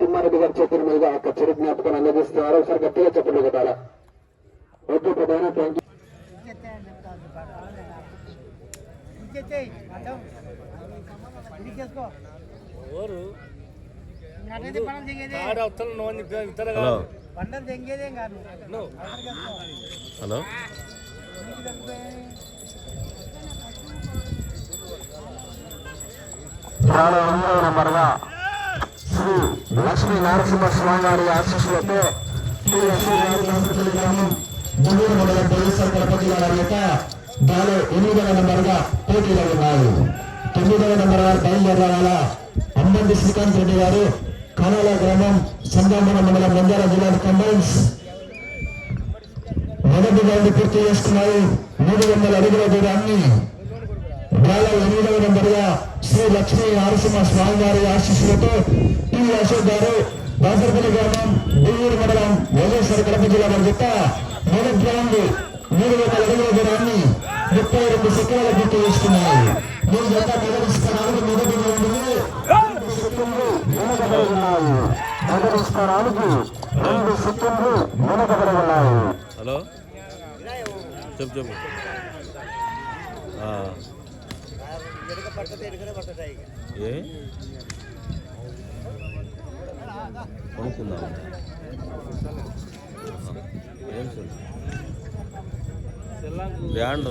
తిమ్మారెడ్డి గారి చేతుల మీద ఒక చిరు జ్ఞాపకం అందజేస్తున్నారు. ఒకసారి గట్టిగా చెప్పండి కదా. ఓకే ప్రధాన థ్యాంక్ హలో నంబర్గా శ్రీ లక్ష్మీ నరసింహ స్వామి వారి ఆశీస్సులతో గ్రామం గుంటూరు మండలం వైఎస్ఆర్ కడప జిల్లా వారి యొక్క దాలో 8వ నంబర్గా పోటీలో ఉన్నారు. 9వ నంబర్ వారు బయలుదేరాల అంబండి శ్రీకాంత్ రెడ్డి గారు కానాల గ్రామం సంగామర మండలం నంద్యాల జిల్లా కంబైన్స్ మొదటి రౌండ్ పూర్తి చేసుకున్నారు. 300 అడుగుల దూరాన్ని దాలో 8వ నంబర్గా శ్రీ లక్ష్మీ నరసింహ స్వామి వారి ఆశీస్సులతో టి అశోక్ గారు బాసరపల్లి గ్రామం గుంటూరు మండలం వైఎస్ఆర్ కడప జిల్లా వారి యొక్క మొదటి రౌండ్ 300 అడుగుల దూరాన్ని 32 సెకండ్ల పూర్తి చేసుకున్నారు. మీ జత మొదటి స్థానానికి మొదటి రౌండ్లో 2 సెకండ్లు వెనుకబడి ఉన్నాయి. మొదటి స్థానానికి 2 సెకండ్లు వెనుకబడి ఉన్నాయి. హలో చెప్పు ఏ కొనుక్కుందాం ఏం బ్రాండ్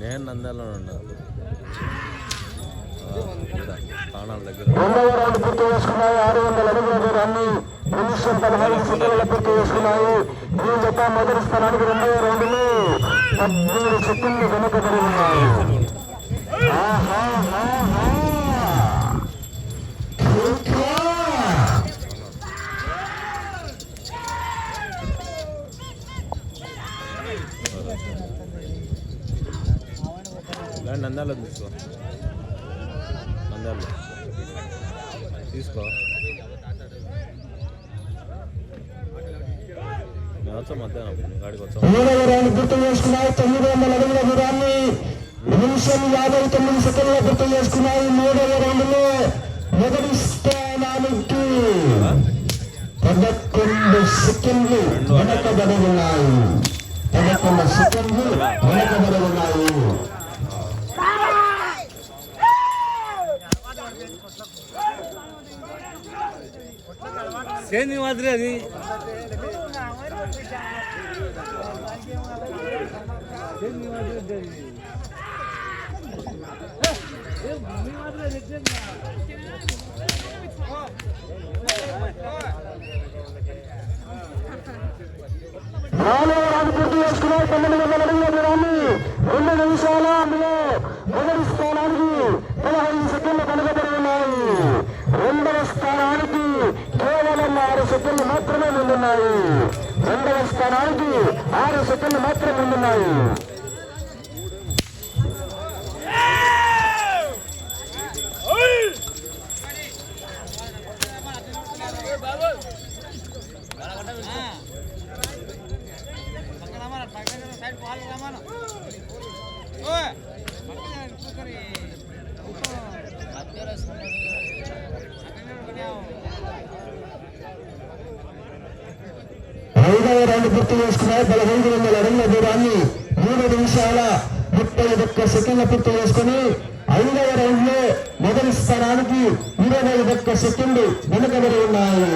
నేను నంద్యాలలో ఉన్నా స్థానాల దగ్గర 2వ రౌండ్ పూర్తి చేసుకున్నాయి. 600 అడుగుల దూరాన్ని నిమిషం 15 సెకండ్ల పూర్తి చేసుకున్నాయి. ఈ జత మొదటి స్థానానికి 2వ రౌండ్లో 13 సెకండ్లు వెనుకబడి ఉన్నాయి. నంద్యాల తీసుకో నంద్యాల తీసుకో నేను వచ్చా మధ్యాహ్నం గాడికి వచ్చా. 3వ రౌండ్ పూర్తి చేసుకున్నాయి. 900 అడుగుల దూరాన్ని నిమిషం 59 సెకండ్ల పూర్తి చేసుకున్నాయి. 3వ రౌండ్లో మొదటి స్థానానికి 11 సెకండ్లు వెనకబడి ఉన్నాయి. 11 సెకండ్లు వెనకబడి ఉన్నాయి. సేంది మాదిరి అది నాలుగవ రౌండ్ పూర్తి చేసుకున్నాయి. 900 అడుగుల దూరాన్ని 2 నిమిషాల మొదటి స్థానానికి 15 సెకండ్లు వెనుకబడి ఉన్నాయి. 2వ స్థానానికి కేవలం 6 సెకండ్లు మాత్రమే ముందున్నాయి. 2వ స్థానానికి 6 సెకండ్లు మాత్రమే ముందున్నాయి. ఐదవ రౌండ్ పూర్తి చేసుకున్నాయి. 1500 అడుగుల దూరాన్ని 3 నిమిషాల 31 సెకండ్ల పూర్తి చేసుకుని 5వ రౌండ్ లో మొదటి స్థానానికి 21 సెకండ్లు వెనుకబడి ఉన్నాయి.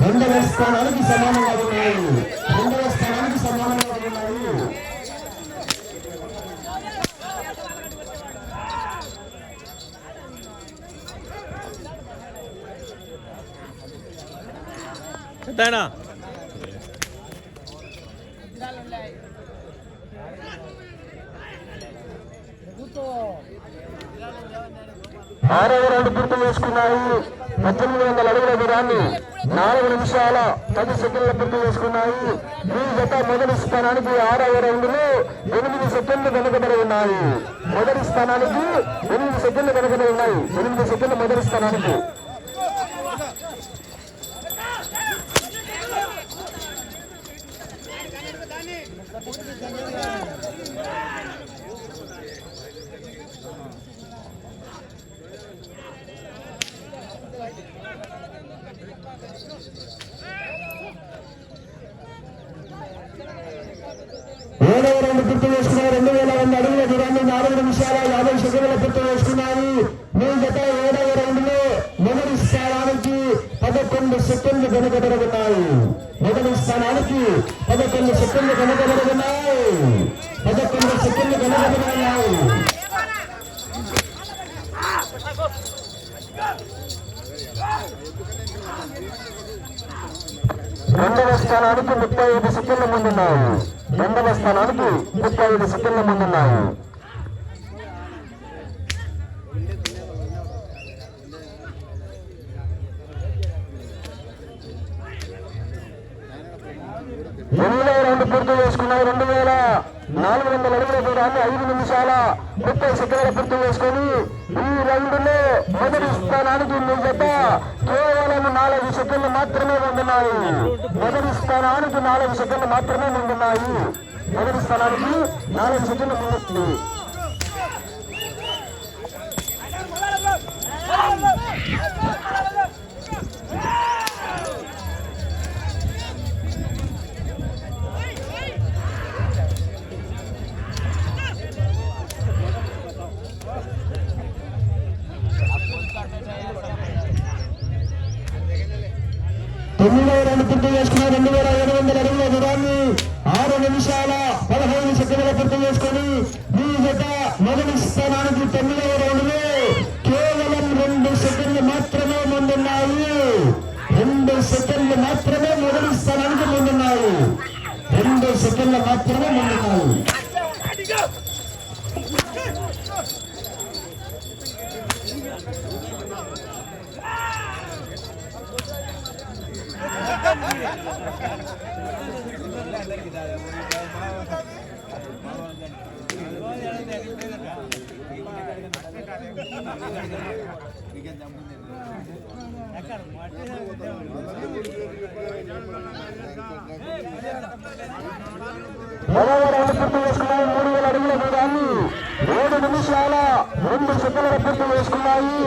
2వ స్థానానికి సమానంగా ఉన్నాయి. 2వ స్థానానికి సమానంగా ఉన్నాయి. పెద్దనా 6వ రౌండ్ పూర్తి చేసుకున్నాయి. 1800 అడుగుల దూరాన్ని 4 నిమిషాల 10 సెకండ్ల పూర్తి చేసుకున్నాయి. ఈ జత మొదటి స్థానానికి 6వ రౌండ్లో 8 సెకండ్లు వెనుకబడి ఉన్నాయి. మొదటి స్థానానికి 8 సెకండ్లు వెనుకబడి ఉన్నాయి. 8 సెకండ్లు మొదటి స్థానానికి. సెకండ్లు కనుగొనబడుతున్నాయి. 11 సెకండ్లు కనుగొనబడుతున్నాయి. రెండవ స్థానానికి 35 సెకండ్ల ముందున్నాయి. రెండవ స్థానానికి 35 సెకండ్ల ముందున్నాయి. ఎనిమిదవ రౌండ్ పూర్తి చేసుకున్నాయి. 2400 అడుగుల దూరాన్ని 5 నిమిషాల 30 సెకండ్ల పూర్తి చేసుకొని ఈ రౌండ్లో మొదటి స్థానానికి మీ జత కేవలం 4 సెకండ్లు మాత్రమే ముందున్నాయి. మొదటి స్థానానికి 4 సెకండ్లు మాత్రమే ముందున్నాయి. మొదటి స్థానానికి 4 సెకండ్లు ముందుంది. తొమ్మిదవ రౌండ్ పూర్తి చేసుకున్న 2700 అడుగుల దూరాన్ని 6 నిమిషాల 15 సెకండ్ల పూర్తి చేసుకొని మీ జత మొదటి స్థానానికి 9వ రౌండ్లో కేవలం 2 సెకండ్లు మాత్రమే ముందున్నాయి. 2 సెకండ్లు మాత్రమే మొదటి స్థానానికి ముందున్నాయి. 2 సెకండ్లు మాత్రమే ముందున్నాయి. అడుగుల 7 నిమిషాల 2 సెకండ్ల పూర్తి చేసుకున్నాయి.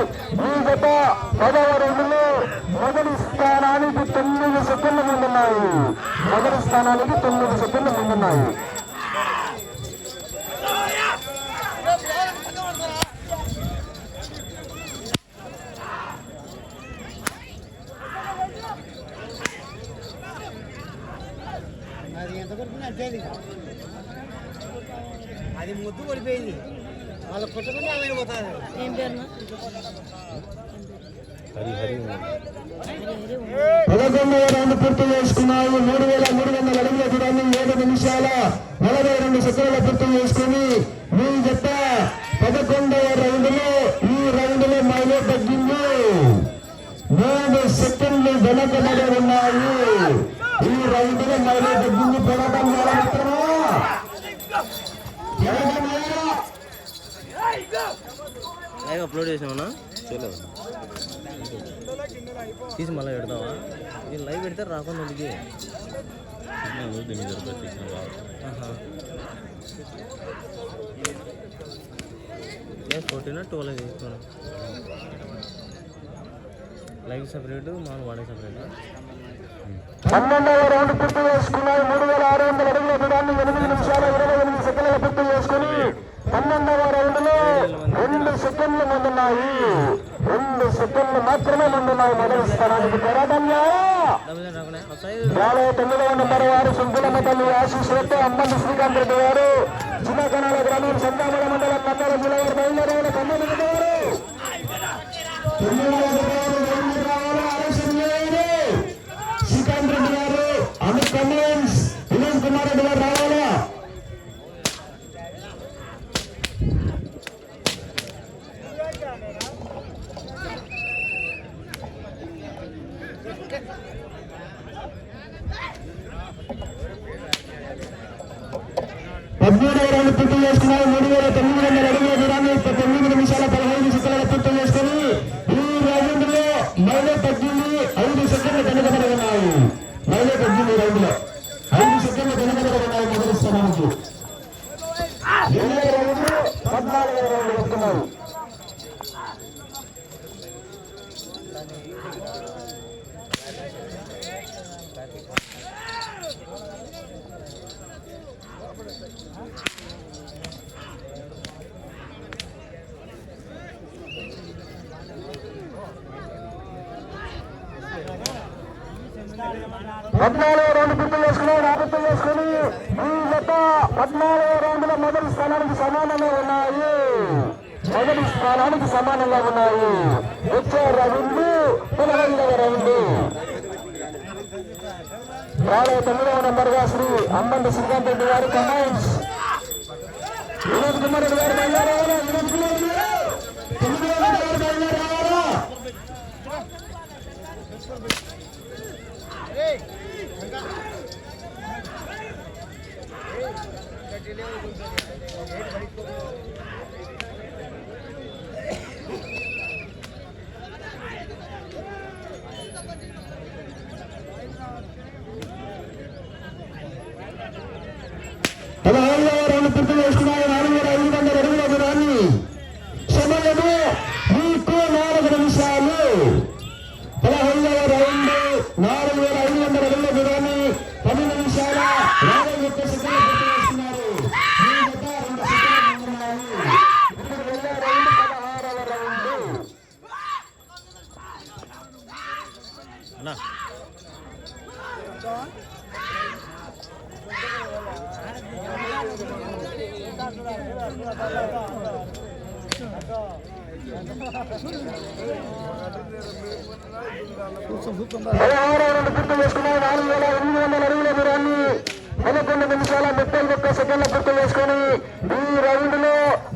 ఈ గత 10వ రౌండ్లో మొదటి స్థానానికి 9 సెకండ్లు ముందున్నాయి. మొదటి స్థానానికి 9 సెకండ్లు ముందున్నాయి. అది ముద్దు పడిపోయింది. వాళ్ళ పుట్టకుండా అలాగే పోతారు. ఏం పేరు? 11వ రౌండ్ పూర్తి చేసుకున్నాయి. 3300 అడుగుల దూరాన్ని 7 నిమిషాల 42 సెకండ్ల పూర్తి చేసుకుని మీ జత 11వ రౌండ్లో ఈ రౌండ్లో మైలో తగ్గింది. 3 సెకండ్లు వెనకబడి ఉన్నాయి. ఈ రౌండ్లో మైలో తగ్గింది. పోరాటం మాత్రమా లైవ్ అప్లోడ్ చేసినావునా? చేయలేదు. తీసి మళ్ళీ పెడతావా? ఇది లైవ్ పెడితే రాకుండా ఉంది. ఏ 14 12 తీసుకున్నాను. లైవ్ సపరేటు మామూలు వాడే సపరేటా? 12వ రౌండ్ పూర్తి చేసుకున్నాయి. 3600 అడుగుల దూరాన్ని 8 నిమిషాల 28 సెకండ్ల పూర్తి చేసుకుని 12వ రౌండ్లో 2 సెకండ్లు ముందున్నాయి. 2 సెకండ్లు మాత్రమే ముందున్నాయి. మొదటి స్థానానికి పోరాటంలో 9వ నెంబర్ వారు సుంకులమ్మ తల్లి ఆశీస్సులతో అంబండి శ్రీకాంత్ రెడ్డి గారు చిన్నకనాల గ్రామీణ సంతామల మండలం నంద్యాల జిల్లా వారు బయలుదేరారు. కన్నూరు గారు శ్రీకాంత్ రెడ్డి గారు అమిత్ కమిన్స్ వినోద్ కుమార్ రెడ్డి గారు రావాలా? రౌండ్ పూర్తి చేసుకున్నారు. 3900 అడుగుల దూరాన్ని 9 నిమిషాల 15 సెకండ్ల పూర్తి చేసుకుని ఈ రౌండ్ లో మైలో తగ్గింది. 5 సెకండ్లు వెనుకబడి ఉన్నాయి. మైలో తగ్గింది. రౌండ్ లో 5 సెకండ్లు వెనుకబడి ఉన్నాయి. మొదటి స్థానానికి 7వ రౌండ్ 14వ రౌండ్ వస్తున్నారు. 14వ రౌండ్ పూర్తి చేసుకున్నాయి. రాబర్తం చేసుకుని ఈ జత 14వ రౌండ్ లో మొదటి స్థానానికి సమానంగా ఉన్నాయి. మొదటి స్థానానికి సమానంగా ఉన్నాయి. వచ్చే రౌండ్ 15వ రౌండ్. 9వ నెంబర్గా శ్రీ అంబండి శ్రీకాంత్ రెడ్డి గారి కమాండ్స్. వినోద్ కుమార్ రెడ్డి గారు బయలుదేరారా? వినోద్ కుమార్ రెడ్డి గారు 9వ నెంబర్ బయలుదేరారా? రౌండ్ పూర్తి చేసుకున్నాయి. 4500 అడుగుల దూరాన్ని. సమయము మీకు 4 నిమిషాలు. 15వ రౌండ్ 4500 అడుగుల దూరాన్ని 10 నిమిషాల 51 సెకండ్లు పూర్తి చేసుకున్నారు. ఈ జత 2 సెకండ్లు ఉన్నాయి. ఇప్పుడు వెళ్ళే రౌండ్ 16వ రౌండ్. అన్నా పూర్తి చేసుకున్నాయి. 4800 అడుగుల దూరాన్ని 11 నిమిషాల 31 సెకండ్ల పూర్తి చేసుకుని ఈ రౌండ్ లో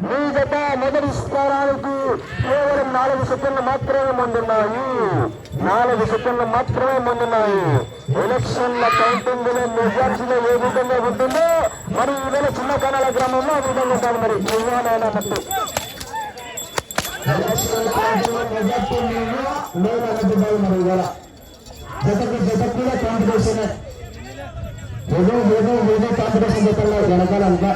మీ జత మొదటి స్థానానికి కేవలం 4 సెకండ్లు మాత్రమే ముందున్నాయి. 4 సెకండ్లు మాత్రమే ముందున్నాయి. ఎలక్షన్ల కౌంటింగ్ లో మెజార్టీలో ఏ విధంగా ఉంటుందో మరి ఈవేళ చిన్న కనాల గ్రామంలో ఆ విధంగా ఉంటాను. మరి ఇవాళ మట్టు మరి ఇవాళ జతకు కూడా కాంపిటీషన్ ఏదో కాంపిటీషన్ జతల్లో వెనకాలంతా.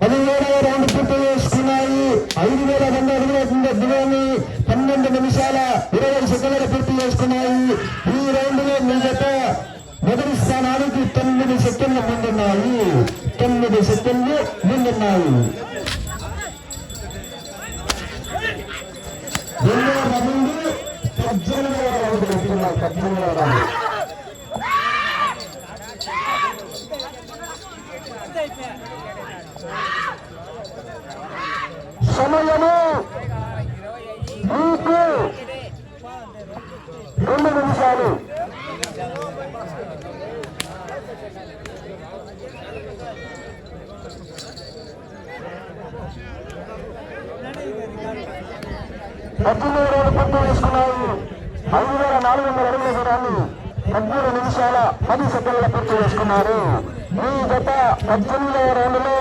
పదిహేడవ రౌండ్ పూర్తి చేసుకున్నాయి. 5200 అడుగుల దూరాన్ని 12 నిమిషాల 20 సెకండ్ల పూర్తి చేసుకున్నాయి. ఈ రౌండ్ లో మీ జత మొదటి స్థానానికి 9 సెకండ్లు ముందున్నాయి. 9 సెకండ్లు ముందున్నాయి. రెండవ రౌండ్ 18వ రౌండ్ పెట్టుకున్నారు. 18వ రౌండ్ సమయము మీకు 2 నిమిషాలు. పూర్తి చేసుకున్నాయి. 5400 అడుగుల దూరాన్ని 13 నిమిషాల 10 సెకండ్ల పూర్తి చేసుకున్నారు. ఈ జత 18వ రౌండ్లో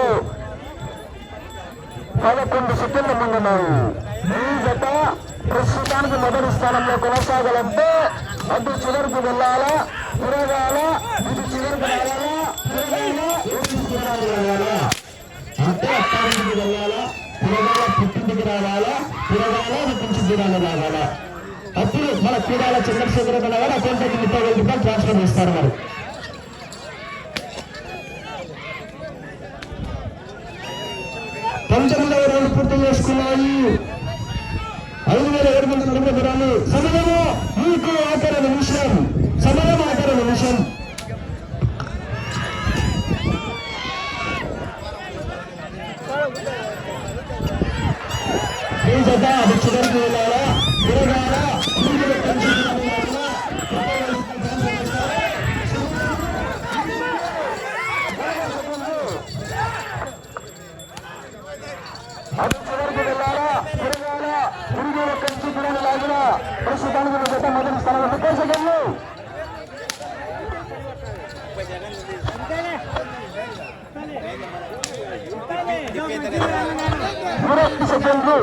11 సెకండ్ల ముందున్నాయి. ఈ జత ప్రస్తుతానికి మొదటి స్థానంలో కొనసాగాలంటే అటు చివరికి వెళ్ళాలా, తిరగాల, ఇటు చివరికి రావాలా, తిరగాల, అంటే అత్తారింటికి వెళ్ళాలా, తిరగాల, పుట్టింటికి రావాలా, తిరగాల, పుట్టించి తీరాలి రావాలా. అప్పుడు మన క్రీడాల చంద్రశేఖర గారు అకౌంట్కి 30,000 రూపాయలు ట్రాన్స్ఫర్ చేస్తారు. మరి 19వ రౌండ్ పూర్తి చేసుకున్నాయి. 5700 అడుగుల దూరాన్ని. సమయము మీకు ఆఖరి నిమిషం. సమయం ఆఖరి నిమిషం. ఈ జత అది చివరికి వెళ్ళాలా, తిరగాలా, అది చివరికి వెళ్ళాలా, తిరగాల, తిరిగి ఒక్క నుంచి కూడా లాగిన ప్రస్తుతానికి జత మొదటి స్థానంలో 30 సెకండ్లు. 20 సెకండ్లు.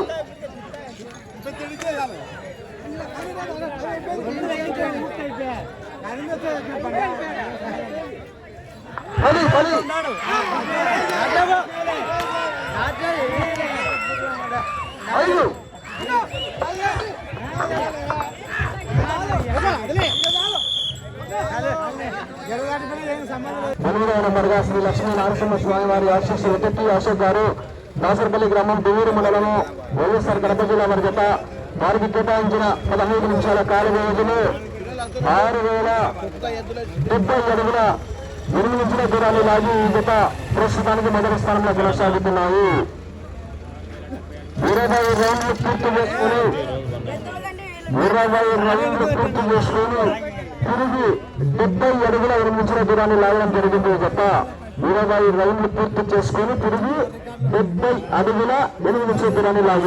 ఐదు 8వ నంబర్గా శ్రీ లక్ష్మీ నరసింహ స్వామి వారి ఆశీస్సులతో టి అశోక్ గారు దాసరపల్లి గ్రామం దువ్వూరు మండలము వైఎస్ఆర్ కడప జిల్లా వారి జత వారికి కేటాయించిన 15 నిమిషాల కాల వ్యవధిలో 6070 అడుగుల నిర్మించిన దూరాన్ని లాగి ఈ జత ప్రస్తుతానికి మొదటి స్థానంలో కొనసాగుతున్నాయి. 20 రౌండ్లు పూర్తి చేసుకుని తిరిగి 70 అడుగుల నిర్మించిన దూరాన్ని లాగడం జరిగింది. ఈ జత 20 రౌండ్లు పూర్తి చేసుకుని తిరిగి 70 అడుగుల నిర్మించిన దూరాన్ని లాగి